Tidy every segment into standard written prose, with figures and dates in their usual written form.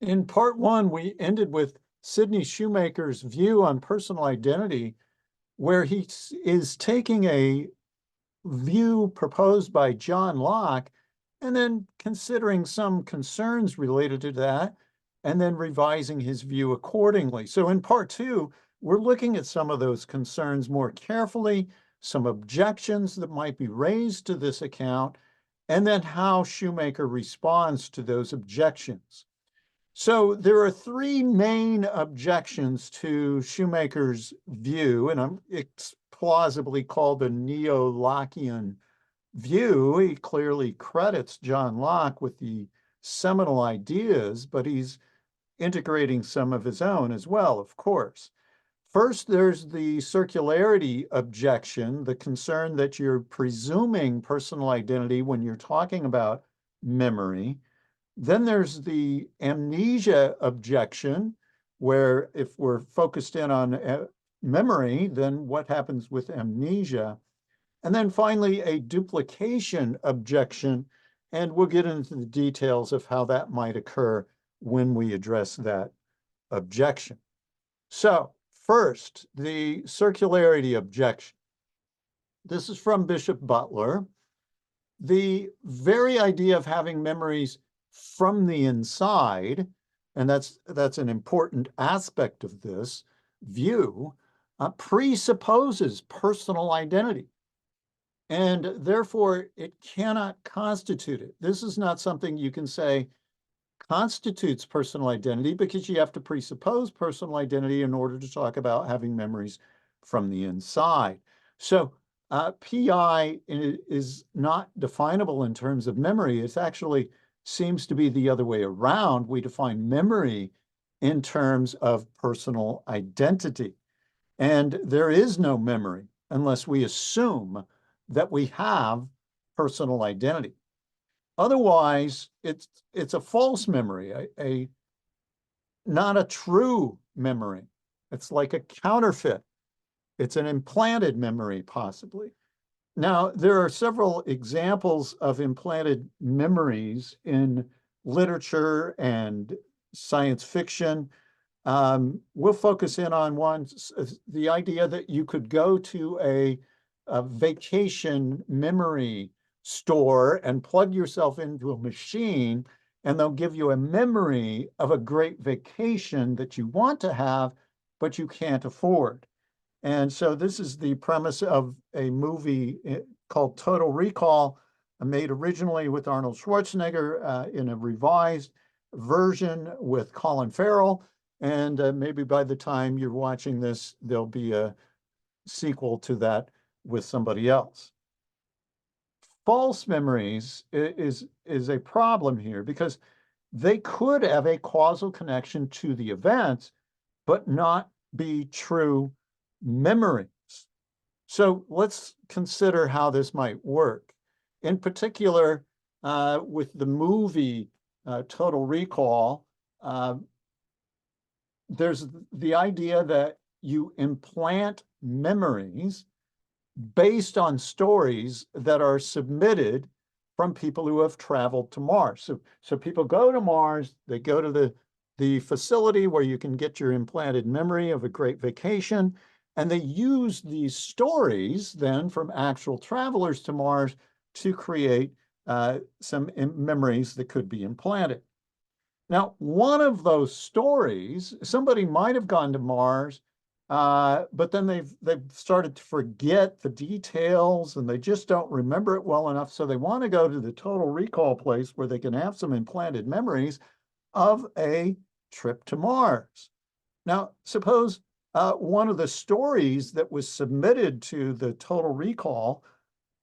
In part one, we ended with Sidney Shoemaker's view on personal identity, where he is taking a view proposed by John Locke and then considering some concerns related to that and then revising his view accordingly. So in part two, we're looking at some of those concerns more carefully, some objections that might be raised to this account, and then how Shoemaker responds to those objections. So there are three main objections to Shoemaker's view, and it's plausibly called the neo-Lockean view. He clearly credits John Locke with the seminal ideas, but he's integrating some of his own as well, of course. First, there's the circularity objection, the concern that you're presuming personal identity when you're talking about memory. Then there's the amnesia objection, where if we're focused in on memory, then what happens with amnesia? And then finally, a duplication objection, and we'll get into the details of how that might occur when we address that objection. So first, the circularity objection. This is from Bishop Butler. The very idea of having memories from the inside, and that's an important aspect of this view, presupposes personal identity. And therefore, it cannot constitute it. This is not something you can say constitutes personal identity because you have to presuppose personal identity in order to talk about having memories from the inside. So PI is not definable in terms of memory. It actually seems to be the other way around. We define memory in terms of personal identity. And there is no memory unless we assume that we have personal identity. Otherwise, it's a false memory, not a true memory. It's like a counterfeit. It's an implanted memory, possibly. Now, there are several examples of implanted memories in literature and science fiction. We'll focus in on one, the idea that you could go to a vacation memory store and plug yourself into a machine, and they'll give you a memory of a great vacation that you want to have, but you can't afford. And so this is the premise of a movie called Total Recall, made originally with Arnold Schwarzenegger in a revised version with Colin Farrell. And maybe by the time you're watching this, there'll be a sequel to that with somebody else. False memories is a problem here because they could have a causal connection to the events, but not be true memories. So let's consider how this might work. In particular, with the movie Total Recall, there's the idea that you implant memories based on stories that are submitted from people who have traveled to Mars. So people go to Mars, they go to the facility where you can get your implanted memory of a great vacation, and they use these stories then from actual travelers to Mars to create some memories that could be implanted. Now, one of those stories, somebody might have gone to Mars, but then they've started to forget the details and they just don't remember it well enough. So they want to go to the Total Recall place where they can have some implanted memories of a trip to Mars. Now, suppose one of the stories that was submitted to the Total Recall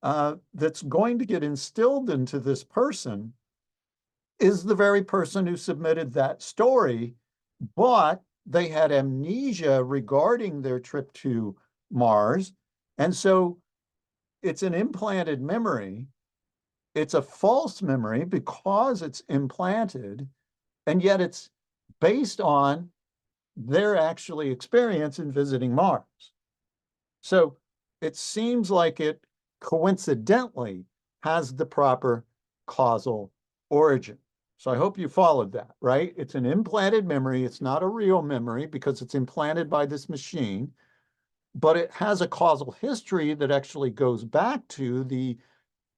that's going to get instilled into this person is the very person who submitted that story, but they had amnesia regarding their trip to Mars. And so it's an implanted memory. It's a false memory because it's implanted, and yet it's based on their actually experience in visiting Mars. So it seems like it coincidentally has the proper causal origin. So I hope you followed that, right? It's an implanted memory. It's not a real memory because it's implanted by this machine, but it has a causal history that actually goes back to the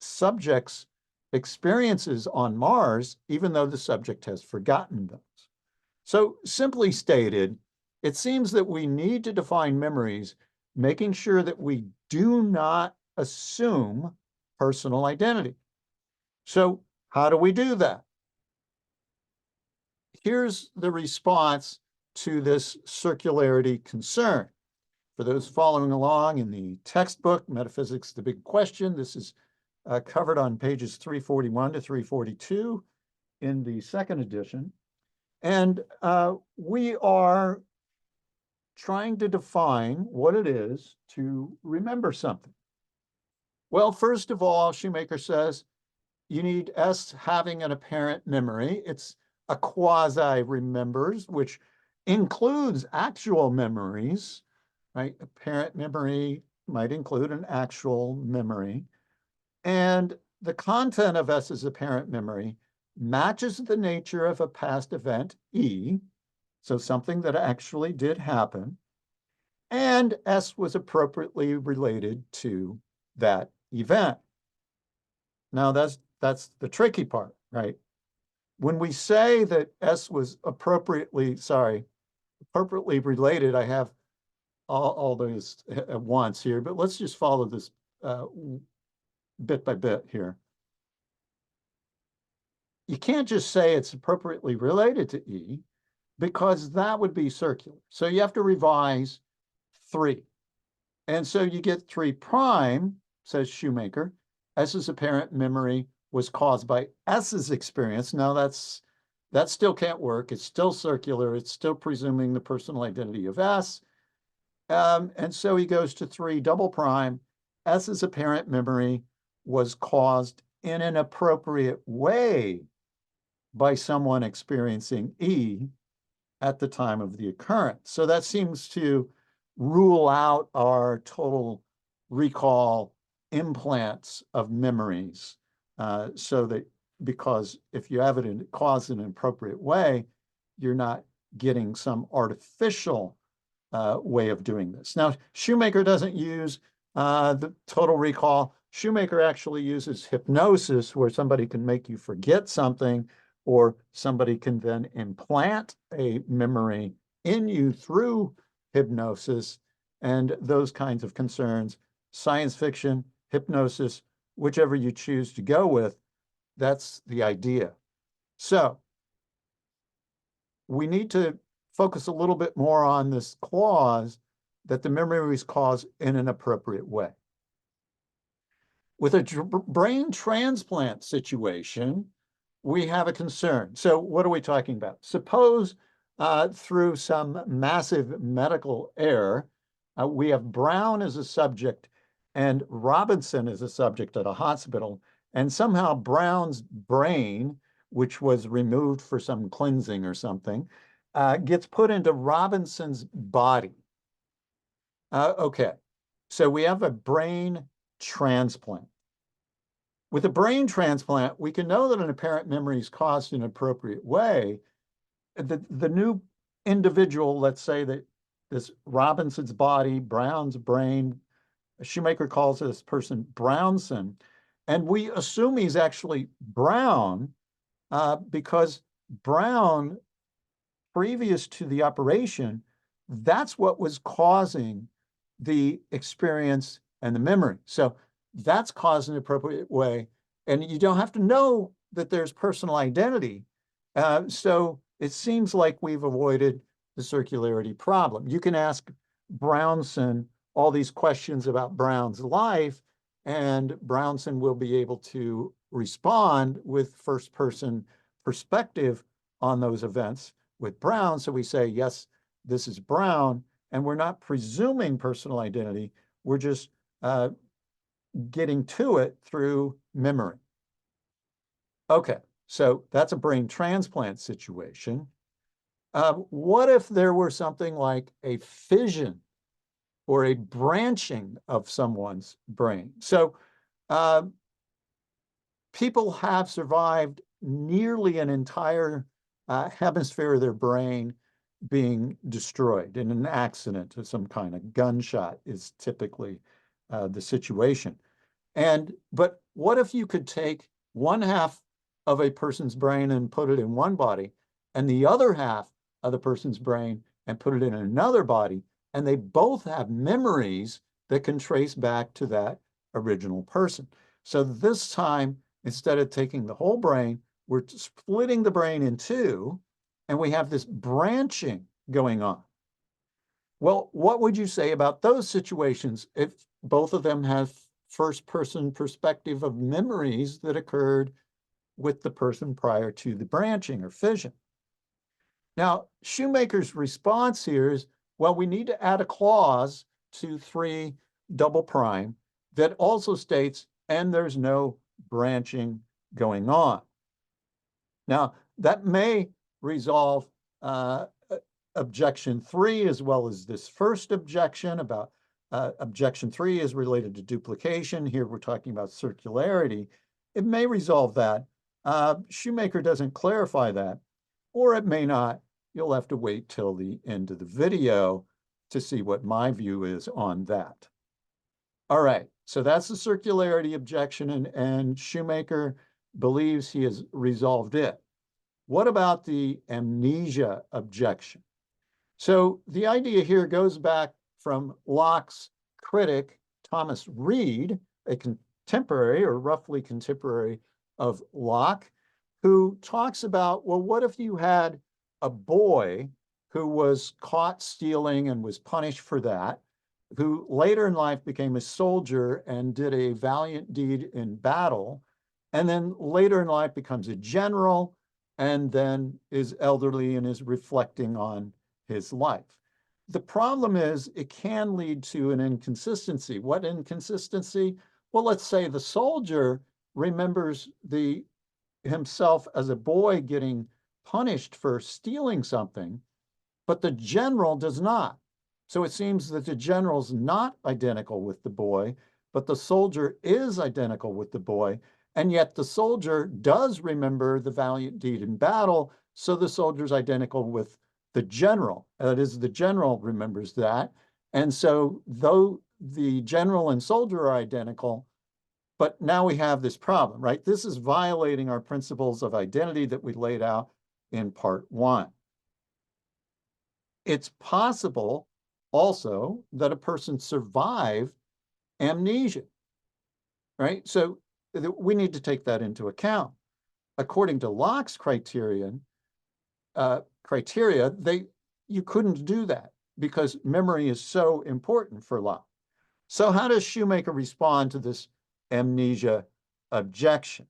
subject's experiences on Mars, even though the subject has forgotten those. So simply stated, it seems that we need to define memories, making sure that we do not assume personal identity. So how do we do that? Here's the response to this circularity concern. For those following along in the textbook, Metaphysics, the Big Question, this is covered on pages 341 to 342 in the second edition. And we are trying to define what it is to remember something. Well, first of all, Shoemaker says you need S having an apparent memory. It's a quasi-remembers, which includes actual memories, right? Apparent memory might include an actual memory. And the content of S's apparent memory matches the nature of a past event, E, so something that actually did happen, and S was appropriately related to that event. Now that's the tricky part, right? When we say that S was appropriately related, I have all those at once here, but let's just follow this bit by bit here. You can't just say it's appropriately related to E because that would be circular. So you have to revise 3. And so you get 3 prime, says Shoemaker. S's apparent memory was caused by S's experience. Now that still can't work. It's still circular. It's still presuming the personal identity of S. And so he goes to 3 double prime. S's apparent memory was caused in an appropriate way by someone experiencing E at the time of the occurrence. So that seems to rule out our total recall implants of memories, so that because if you have it caused in an appropriate way, you're not getting some artificial way of doing this. Now, Shoemaker doesn't use the total recall. Shoemaker actually uses hypnosis, where somebody can make you forget something, or somebody can then implant a memory in you through hypnosis, and those kinds of concerns. Science fiction, hypnosis, whichever you choose to go with, that's the idea. So we need to focus a little bit more on this clause that the memory is caused in an appropriate way. With a brain transplant situation, we have a concern. So what are we talking about? Suppose through some massive medical error, we have Brown as a subject and Robinson as a subject at a hospital, and somehow Brown's brain, which was removed for some cleansing or something, gets put into Robinson's body. Okay, so we have a brain transplant. With a brain transplant, we can know that an apparent memory is caused in an appropriate way. The new individual, let's say that this Robinson's body, Brown's brain, Shoemaker calls this person Brownson, and we assume he's actually Brown because Brown, previous to the operation, that's what was causing the experience and the memory. So that's caused in an appropriate way. And you don't have to know that there's personal identity. So it seems like we've avoided the circularity problem. You can ask Brownson all these questions about Brown's life, and Brownson will be able to respond with first-person perspective on those events with Brown. So we say, yes, this is Brown, and we're not presuming personal identity. We're just getting to it through memory. Okay, so that's a brain transplant situation. What if there were something like a fission or a branching of someone's brain? So people have survived nearly an entire hemisphere of their brain being destroyed in an accident of some kind. A gunshot is typically the situation. But what if you could take one half of a person's brain and put it in one body, and the other half of the person's brain and put it in another body, and they both have memories that can trace back to that original person. So this time, instead of taking the whole brain, we're splitting the brain in two, and we have this branching going on. Well, what would you say about those situations if both of them have first-person perspective of memories that occurred with the person prior to the branching or fission? Now, Shoemaker's response here is, well, we need to add a clause to 3 double prime that also states, and there's no branching going on. Now, that may resolve objection 3 as well as this first objection about objection 3 is related to duplication. Here we're talking about circularity. It may resolve that. Shoemaker doesn't clarify that, or it may not. You'll have to wait till the end of the video to see what my view is on that. All right, so that's the circularity objection, and Shoemaker believes he has resolved it. What about the amnesia objection? So the idea here goes back from Locke's critic, Thomas Reid, a contemporary or roughly contemporary of Locke, who talks about, well, what if you had a boy who was caught stealing and was punished for that, who later in life became a soldier and did a valiant deed in battle, and then later in life becomes a general, and then is elderly and is reflecting on his life. The problem is it can lead to an inconsistency. What inconsistency? Well, let's say the soldier remembers himself as a boy getting punished for stealing something, but the general does not. So it seems that the general's not identical with the boy, but the soldier is identical with the boy, and yet the soldier does remember the valiant deed in battle, so the soldier's identical with the general. That is, the general remembers that. And so though the general and soldier are identical, but now we have this problem, right? This is violating our principles of identity that we laid out in part 1. It's possible also that a person survived amnesia, right? So we need to take that into account. According to Locke's criteria, you couldn't do that because memory is so important for Locke. So how does Shoemaker respond to this amnesia objection?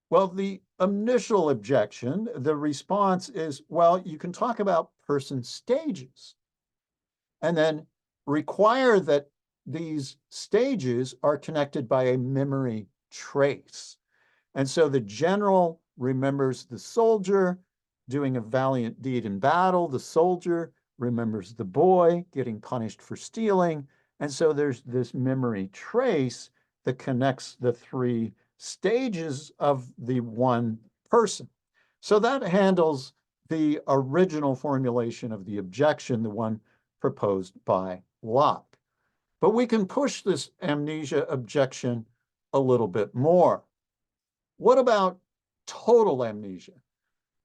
Well, the initial objection, the response is, well, you can talk about person stages and then require that these stages are connected by a memory trace. And so the general remembers the soldier doing a valiant deed in battle. The soldier remembers the boy getting punished for stealing. And so there's this memory trace that connects the 3 stages of the one person. So that handles the original formulation of the objection, the one proposed by Locke. But we can push this amnesia objection a little bit more. What about total amnesia?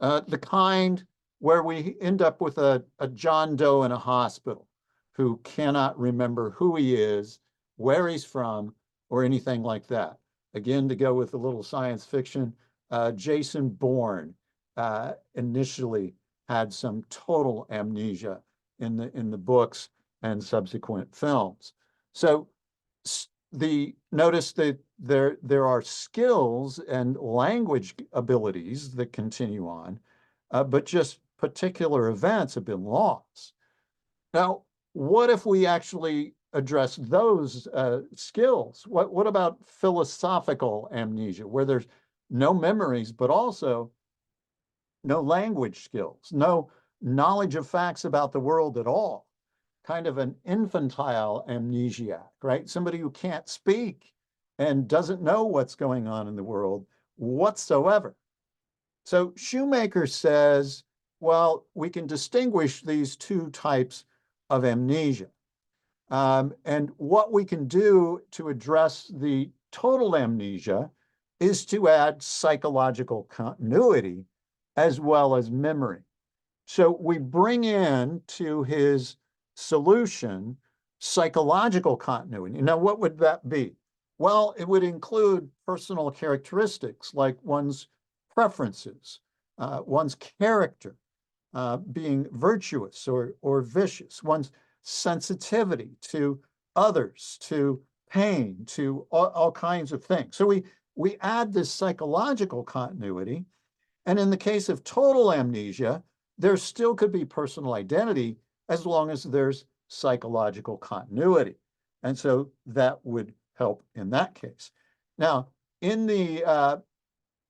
The kind where we end up with a John Doe in a hospital who cannot remember who he is, where he's from, or anything like that. Again, to go with a little science fiction, Jason Bourne initially had some total amnesia in the books and subsequent films. So notice that there are skills and language abilities that continue on, but just particular events have been lost. Now, what if we actually address those skills? What about philosophical amnesia, where there's no memories, but also no language skills, no knowledge of facts about the world at all? Kind of an infantile amnesiac, right? Somebody who can't speak and doesn't know what's going on in the world, whatsoever. So Shoemaker says, well, we can distinguish these two types of amnesia. And what we can do to address the total amnesia is to add psychological continuity as well as memory. So we bring in to his solution psychological continuity. Now, what would that be? Well, it would include personal characteristics like one's preferences, one's character, being virtuous or vicious, one's sensitivity to others, to pain, to all kinds of things. So we add this psychological continuity. And in the case of total amnesia, there still could be personal identity as long as there's psychological continuity. And so that would help in that case. Now, in the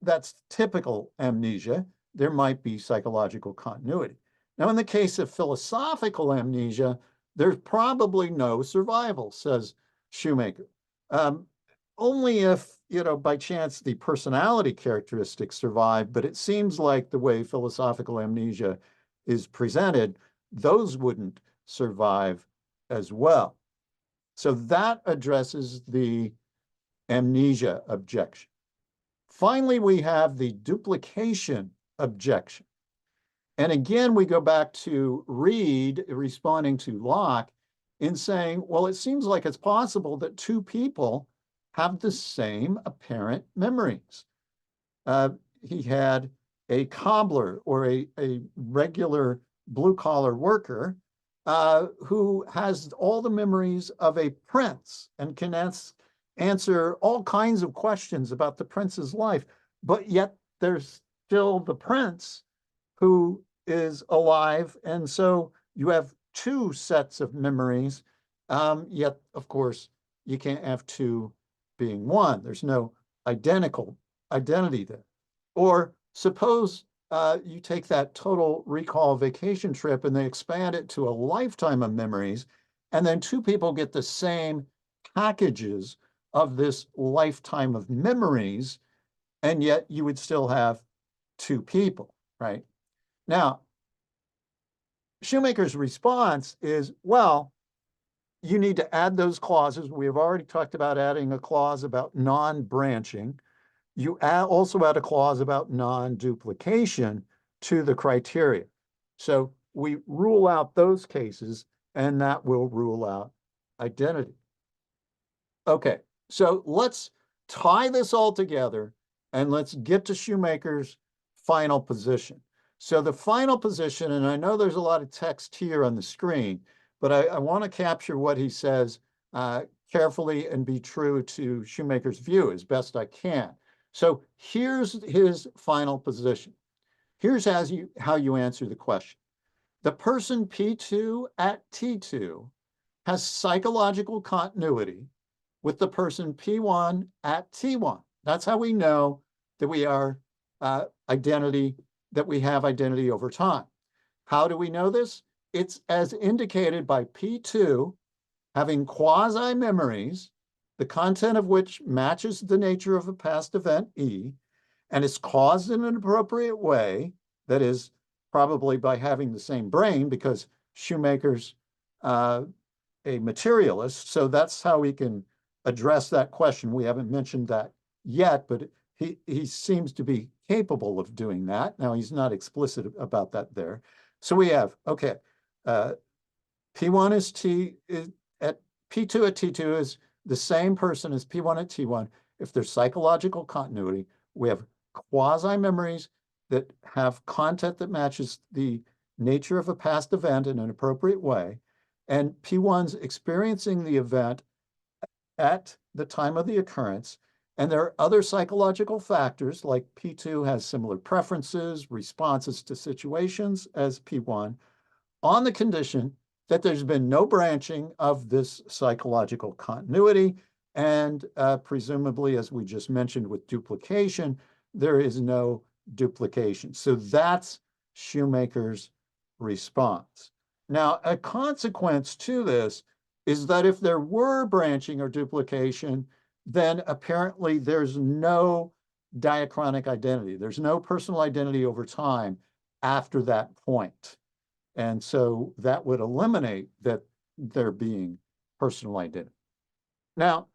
that's typical amnesia. There might be psychological continuity. Now, in the case of philosophical amnesia, there's probably no survival, says Shoemaker. Only if, by chance the personality characteristics survive, but it seems like the way philosophical amnesia is presented, those wouldn't survive as well. So that addresses the amnesia objection. Finally, we have the duplication objection. And again, we go back to Reed responding to Locke in saying, well, it seems like it's possible that two people have the same apparent memories. He had a cobbler or a regular blue-collar worker who has all the memories of a prince and can answer all kinds of questions about the prince's life, but yet there's still the prince who is alive. And so you have two sets of memories, yet, of course, you can't have two being one. There's no identity there. Or suppose you take that total recall vacation trip and they expand it to a lifetime of memories, and then two people get the same packages of this lifetime of memories, and yet you would still have two people, right? Now, Shoemaker's response is, well, you need to add those clauses. We have already talked about adding a clause about non-branching. You also add a clause about non-duplication to the criteria. So we rule out those cases, and that will rule out identity. Okay, so let's tie this all together, and let's get to Shoemaker's final position. So the final position, and I know there's a lot of text here on the screen, but I want to capture what he says carefully and be true to Shoemaker's view as best I can. So here's his final position. Here's how you answer the question. The person P2 at T2 has psychological continuity with the person P1 at T1. That's how we know that we are that we have identity over time. How do we know this? It's as indicated by P2 having quasi-memories, the content of which matches the nature of a past event, E, and is caused in an appropriate way, that is, probably by having the same brain, because Shoemaker's a materialist, so that's how we can address that question. We haven't mentioned that yet, but he seems to be capable of doing that. Now, he's not explicit about that there. So we have, okay, P1 at P2 at T2 is the same person as P1 at T1. If there's psychological continuity, we have quasi-memories that have content that matches the nature of a past event in an appropriate way, and P1's experiencing the event at the time of the occurrence, and there are other psychological factors like P2 has similar preferences, responses to situations as P1, on the condition that there's been no branching of this psychological continuity, and presumably, as we just mentioned with duplication, there is no duplication. So that's Shoemaker's response. Now, a consequence to this is that if there were branching or duplication, then apparently there's no diachronic identity. There's no personal identity over time after that point. And so that would eliminate that there being personal identity. Now,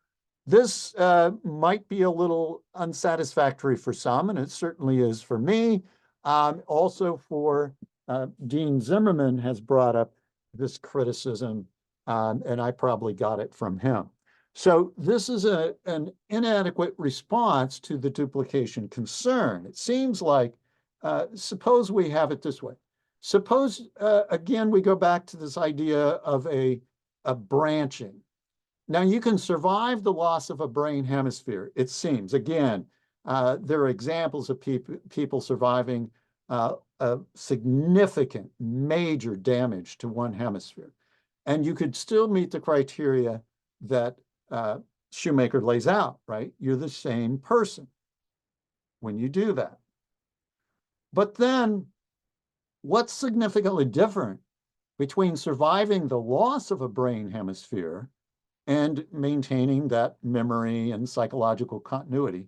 this might be a little unsatisfactory for some, and it certainly is for me. Also for Dean Zimmerman has brought up this criticism, and I probably got it from him. So this is an inadequate response to the duplication concern. It seems like, suppose we have it this way. Suppose, again, we go back to this idea of a branching. Now, you can survive the loss of a brain hemisphere, it seems. Again, there are examples of people surviving a significant, major damage to one hemisphere. And you could still meet the criteria that Shoemaker lays out, right? You're the same person when you do that. But then, what's significantly different between surviving the loss of a brain hemisphere and maintaining that memory and psychological continuity,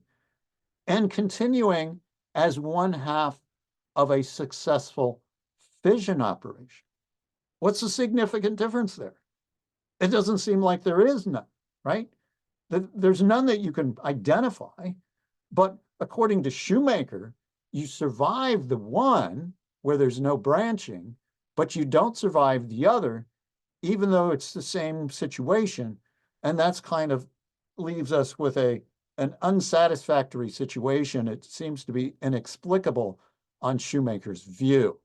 and continuing as one half of a successful fission operation? What's the significant difference there? It doesn't seem like there is none, right? There's none that you can identify, but according to Shoemaker, you survive the one where there's no branching, but you don't survive the other, even though it's the same situation. And that's kind of leaves us with an unsatisfactory situation. It seems to be inexplicable on Shoemaker's view.